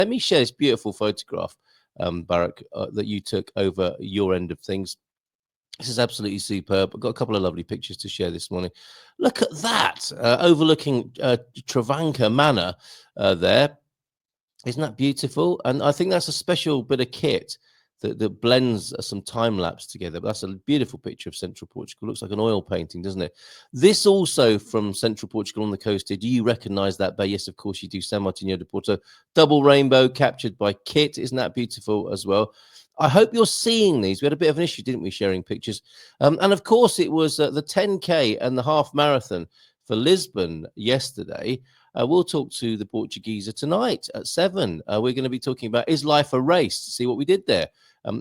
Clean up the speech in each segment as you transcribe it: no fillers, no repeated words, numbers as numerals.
Let me share this beautiful photograph, Barak, that you took over your end of things. This is absolutely superb. I've got a couple of lovely pictures to share this morning. Look at that, overlooking Travancore Manor there. Isn't that beautiful? And I think that's a special bit of kit that blends some time lapse together. But that's a beautiful picture of central Portugal. Looks like an oil painting, doesn't it? This also from central Portugal on the coast here. Do you recognize that bay? Yes, of course you do. San Martinho de Porto, double rainbow captured by Kit. Isn't that beautiful as well? I hope you're seeing these. We had a bit of an issue, didn't we, sharing pictures? And of course, it was the 10K and the half marathon for Lisbon yesterday. We'll talk to the Portugueser tonight at 7. We're going to be talking about Is Life a Race? See what we did there.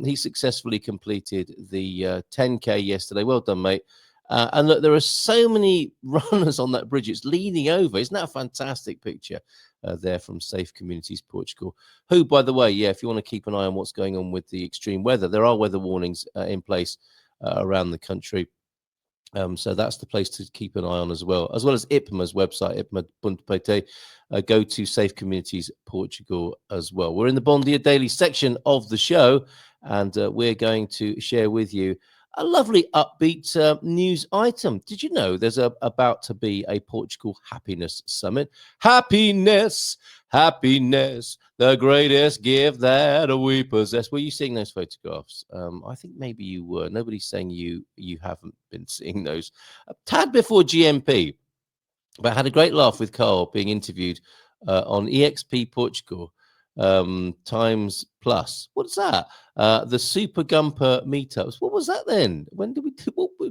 He successfully completed the 10K yesterday. Well done, mate. And look, there are so many runners on that bridge. It's leaning over. Isn't that a fantastic picture there from Safe Communities Portugal? Who, by the way, yeah, if you want to keep an eye on what's going on with the extreme weather, there are weather warnings in place around the country. So that's the place to keep an eye on as well as IPMA's website, IPMA.pt. Go to Safe Communities Portugal as well. We're in the Bom Dia Daily section of the show, and we're going to share with you a lovely upbeat news item. Did you know there's about to be a Portugal Happiness Summit? Happiness, happiness, the greatest gift that we possess. Were you seeing those photographs? I think maybe you were. Nobody's saying you haven't been seeing those. A tad before GMP, but I had a great laugh with Carl being interviewed on EXP Portugal times plus. What's that? The Super Gumper meetups. What was that then? When did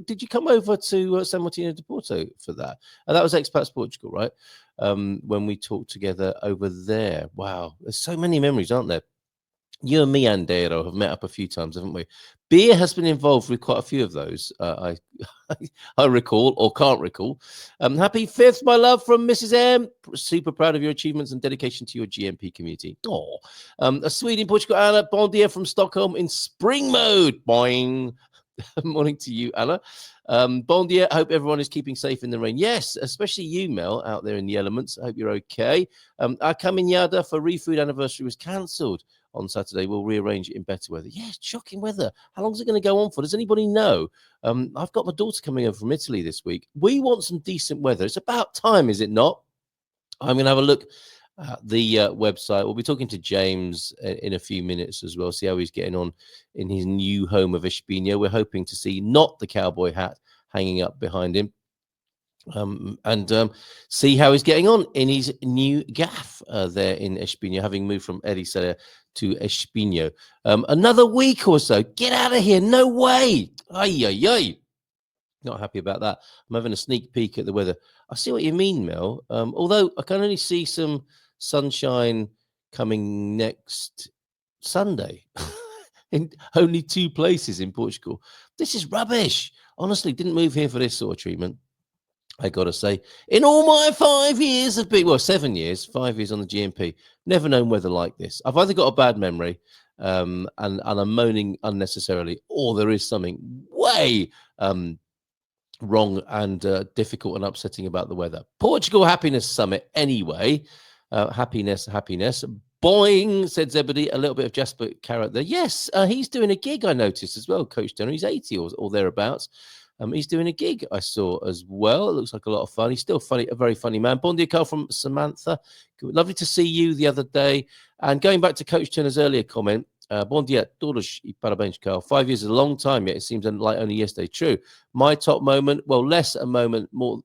did you come over to San Martinho de Porto for that? That was Expats Portugal, right? When we talked together over there. Wow, there's so many memories, aren't there? You and me, Andero, have met up a few times, haven't we? Beer has been involved with quite a few of those. I recall or can't recall. Happy 5th, my love, from Mrs. M. Super proud of your achievements and dedication to your GMP community. Oh, a Sweden, Portugal, Anna. Bon dia from Stockholm in spring mode. Boing. Morning to you, Anna. Bon dia. I hope everyone is keeping safe in the rain. Yes, especially you, Mel, out there in the elements. I hope you're okay. Our caminhada for Refood anniversary was cancelled on Saturday. We'll rearrange it in better weather. Yeah, shocking weather. How long is it going to go on for? Does anybody know? I've got my daughter coming over from Italy this week. We want some decent weather. It's about time, is it not? I'm going to have a look at the website. We'll be talking to James in a few minutes as well, see how he's getting on in his new home of Espinho. We're hoping to see not the cowboy hat hanging up behind him, and see how he's getting on in his new gaff there in Espinho, having moved from Ericeira to Espinho. Another week or so. Get out of here. No way. Ay, ay, ay. Not happy about that. I'm having a sneak peek at the weather. I see what you mean, Mel. Although I can only see some sunshine coming next Sunday in only 2 places in Portugal. This is rubbish. Honestly, didn't move here for this sort of treatment. I got to say, in all my 5 years of being, 7 years, 5 years on the GMP, never known weather like this. I've either got a bad memory and I'm moaning unnecessarily, or there is something way wrong and difficult and upsetting about the weather. Portugal Happiness Summit, anyway. Happiness. Boing, said Zebedee. A little bit of Jasper Carrot there. Yes, he's doing a gig, I noticed as well, Coach Denner. He's 80 or thereabouts. He's doing a gig, I saw as well. It looks like a lot of fun. He's still funny, a very funny man. Bon dia, Carl from Samantha. Lovely to see you the other day. And going back to Coach Turner's earlier comment, bon dia, todos e parabéns, Carl. 5 years is a long time, yet it seems like only yesterday. True. My top moment, well, less a moment, more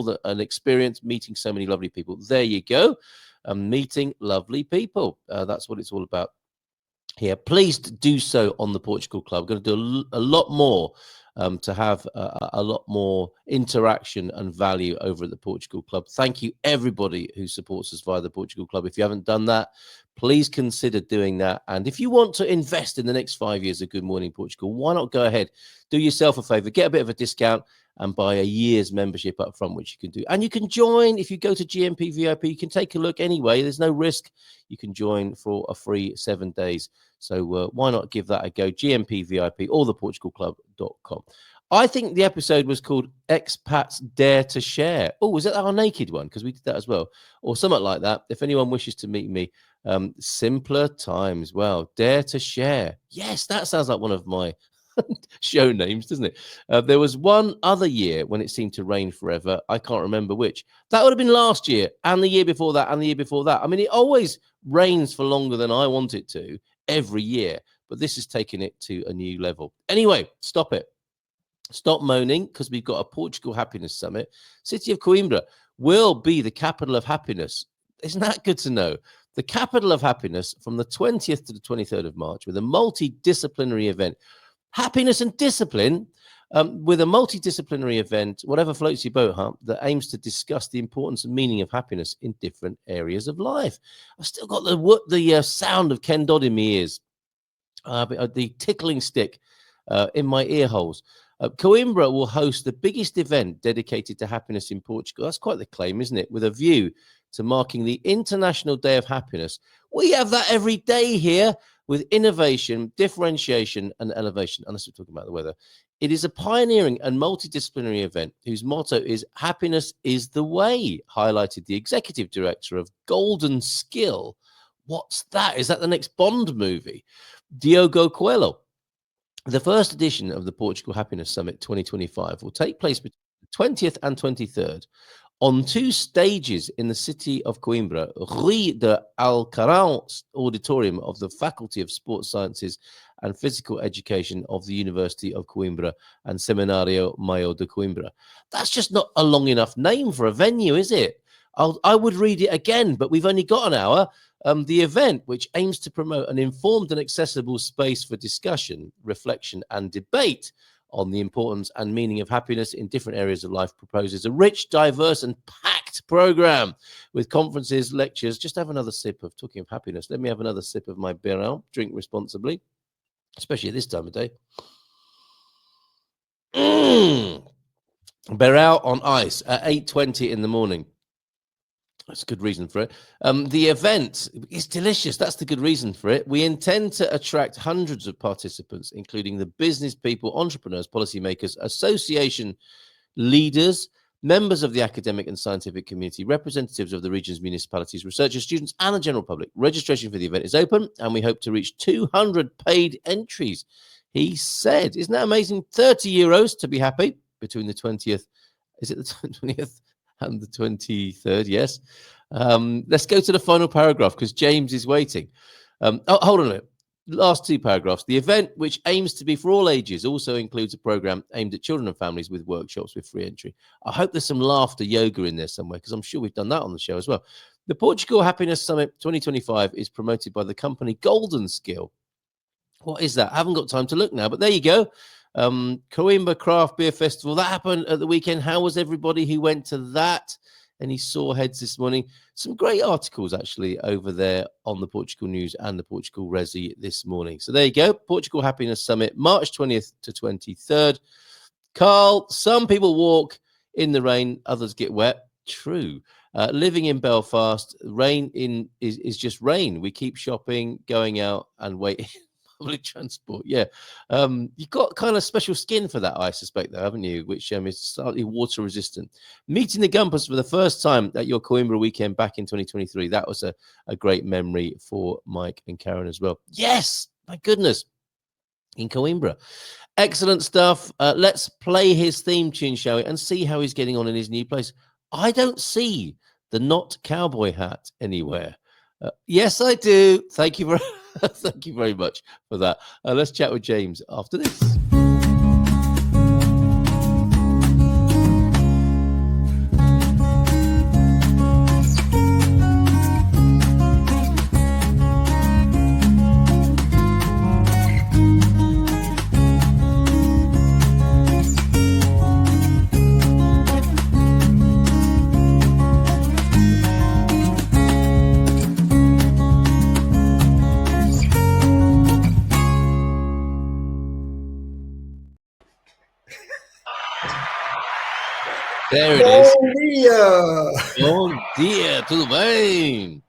than an experience, meeting so many lovely people. There you go. Meeting lovely people. That's what it's all about here. Please do so on the Portugal Club. We're going to do a lot more to have a lot more interaction and value over at the Portugal Club. Thank you, everybody who supports us via the Portugal Club. If you haven't done that, please consider doing that. And if you want to invest in the next 5 years of Good Morning Portugal, why not go ahead, do yourself a favor, get a bit of a discount and buy a year's membership up front, which you can do. And you can join if you go to GMP VIP. You can take a look anyway. There's no risk. You can join for a free 7 days. So why not give that a go? GMP VIP or theportugalclub.com. I think the episode was called Expats Dare to Share. Oh, was it our naked one? Because we did that as well. Or something like that. If anyone wishes to meet me, Simpler times. Well, dare to share. Yes, that sounds like one of my show names, doesn't it? There was one other year when it seemed to rain forever. I can't remember which. That would have been last year, and the year before that, and the year before that. I mean, it always rains for longer than I want it to every year, but this is taking it to a new level. Anyway, stop it. Stop moaning, because we've got a Portugal Happiness Summit. City of Coimbra will be the capital of happiness. Isn't that good to know? The capital of happiness from the 20th to the 23rd of March with a multidisciplinary event. Happiness and discipline, with a multidisciplinary event, whatever floats your boat, that aims to discuss the importance and meaning of happiness in different areas of life. I've still got the sound of Ken Dodd in my ears, the tickling stick in my ear holes. Coimbra will host the biggest event dedicated to happiness in Portugal. That's quite the claim, isn't it? With a view to marking the International Day of Happiness. We have that every day here, with innovation, differentiation, and elevation. Unless we're talking about the weather. It is a pioneering and multidisciplinary event whose motto is "Happiness is the way," highlighted the executive director of Golden Skill. What's that? Is that the next Bond movie? Diogo Coelho. The first edition of the Portugal Happiness Summit 2025 will take place between the 20th and 23rd on 2 stages in the city of Coimbra, Rui de Alcarão Auditorium of the Faculty of Sports Sciences and Physical Education of the University of Coimbra, and Seminário Maior de Coimbra. That's just not a long enough name for a venue, is it? I would read it again, but we've only got an hour. The event, which aims to promote an informed and accessible space for discussion, reflection, and debate on the importance and meaning of happiness in different areas of life, proposes a rich, diverse, and packed program with conferences, lectures. Just have another sip of, talking of happiness, let me have another sip of my beirão. Drink responsibly, especially at this time of day. Beirão on ice at 8:20 in the morning. That's a good reason for it. The event is delicious. That's the good reason for it. We intend to attract hundreds of participants, including the business people, entrepreneurs, policymakers, association leaders, members of the academic and scientific community, representatives of the region's municipalities, researchers, students, and the general public. Registration for the event is open, and we hope to reach 200 paid entries, he said. Isn't that amazing? €30 to be happy between the 20th. Is it the 20th? And the 23rd, yes. Let's go to the final paragraph because James is waiting. Hold on a minute. Last 2 paragraphs. The event, which aims to be for all ages, also includes a program aimed at children and families with workshops with free entry. I hope there's some laughter yoga in there somewhere, because I'm sure we've done that on the show as well. The Portugal Happiness Summit 2025 is promoted by the company Golden Skill. What is that? I haven't got time to look now, but there you go. Coimbra Craft Beer Festival, that happened at the weekend. How was everybody who went to that? Any sore heads this morning? Some great articles actually over there on the Portugal News and the Portugal Resi this morning. So there you go. Portugal Happiness Summit, March 20th to 23rd. Carl, some people walk in the rain, others get wet. True. Living in Belfast, rain is just rain. We keep shopping, going out, and waiting. Public transport, yeah. You've got kind of special skin for that, I suspect, though, haven't you? Which is slightly water resistant. Meeting the Gumpers for the first time at your Coimbra weekend back in 2023. That was a great memory for Mike and Karen as well. Yes, my goodness, in Coimbra. Excellent stuff. Let's play his theme tune, shall we, and see how he's getting on in his new place. I don't see the not cowboy hat anywhere. Yes, I do. Thank you thank you very much for that. Let's chat with James after this. There it is. Bom dia! Bom dia, tudo bem?